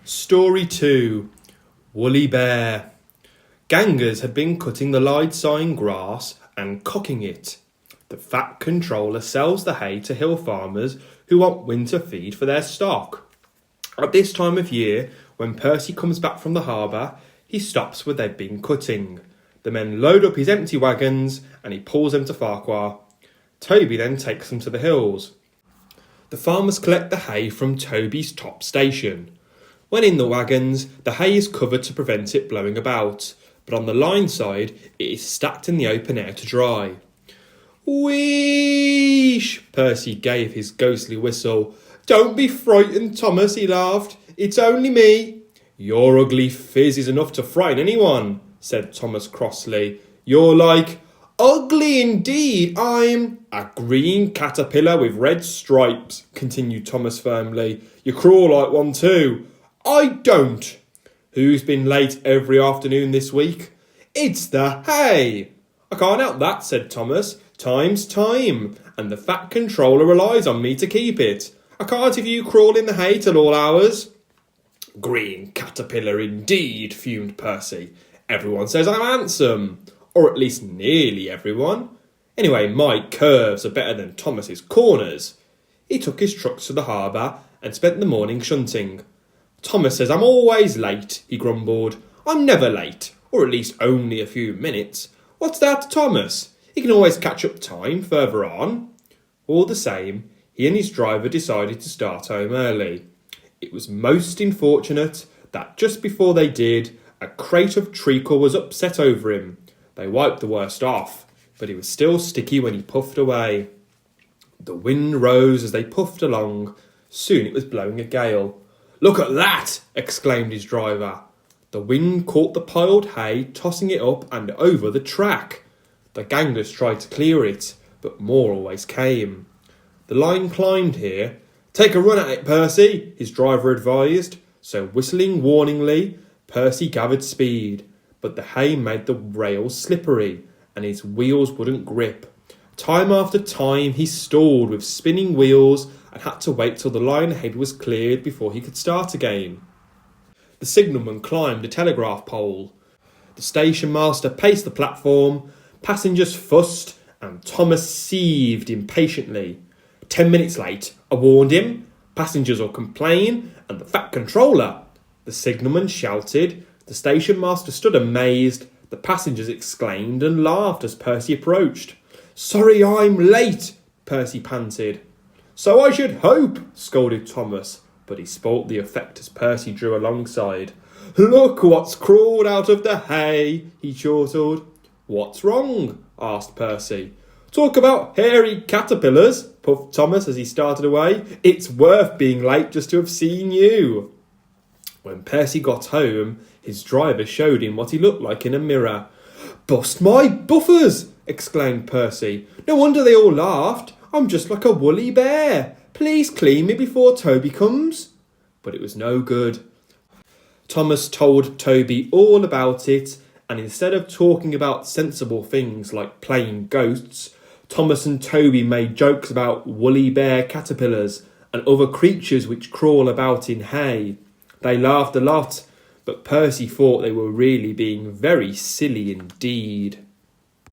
Story 2. Woolly Bear. Gangers had been cutting the Lydesine grass and cocking it. The fat controller sells the hay to hill farmers who want winter feed for their stock. At this time of year, when Percy comes back from the harbour, he stops where they've been cutting. The men load up his empty wagons and he pulls them to Farquhar. Toby then takes them to the hills. The farmers collect the hay from Toby's top station. When in the wagons, the hay is covered to prevent it blowing about, but on the line side, it is stacked in the open air to dry. Wheesh! Percy gave his ghostly whistle. Don't be frightened, Thomas, he laughed. It's only me. Your ugly phiz is enough to frighten anyone, said Thomas crossly. You're like, ugly indeed. I'm a green caterpillar with red stripes, continued Thomas firmly. You crawl like one too. I don't. Who's been late every afternoon this week? It's the hay. I can't help that, said Thomas. Time's time, and the fat controller relies on me to keep it. I can't have you crawl in the hay till all hours. Green caterpillar indeed, fumed Percy. Everyone says I'm handsome, or at least nearly everyone. Anyway, my curves are better than Thomas's corners. He took his trucks to the harbour and spent the morning shunting. Thomas says I'm always late, he grumbled. I'm never late, or at least only a few minutes. What's that to Thomas? He can always catch up time further on. All the same, he and his driver decided to start home early. It was most unfortunate that just before they did, a crate of treacle was upset over him. They wiped the worst off, but he was still sticky when he puffed away. The wind rose as they puffed along. Soon it was blowing a gale. Look at that! Exclaimed his driver. The wind caught the piled hay, tossing it up and over the track. The gangers tried to clear it, but more always came. The line climbed here. Take a run at it, Percy, his driver advised. So whistling warningly, Percy gathered speed, but the hay made the rails slippery, and his wheels wouldn't grip. Time after time he stalled with spinning wheels and had to wait till the line ahead was cleared before he could start again. The signalman climbed a telegraph pole. The station master paced the platform. Passengers fussed, and Thomas seethed impatiently. 10 minutes late, I warned him. Passengers will complain, and the fat controller. The signalman shouted. The station master stood amazed. The passengers exclaimed and laughed as Percy approached. Sorry I'm late, Percy panted. So I should hope, scolded Thomas, but he spoilt the effect as Percy drew alongside. Look what's crawled out of the hay, he chortled. What's wrong? Asked Percy. Talk about hairy caterpillars, puffed Thomas as he started away. It's worth being late just to have seen you. When Percy got home, his driver showed him what he looked like in a mirror. Bust my buffers! Exclaimed Percy. No wonder they all laughed. I'm just like a woolly bear. Please clean me before Toby comes. But it was no good. Thomas told Toby all about it, and instead of talking about sensible things like playing ghosts, Thomas and Toby made jokes about woolly bear caterpillars and other creatures which crawl about in hay. They laughed a lot, but Percy thought they were really being very silly indeed.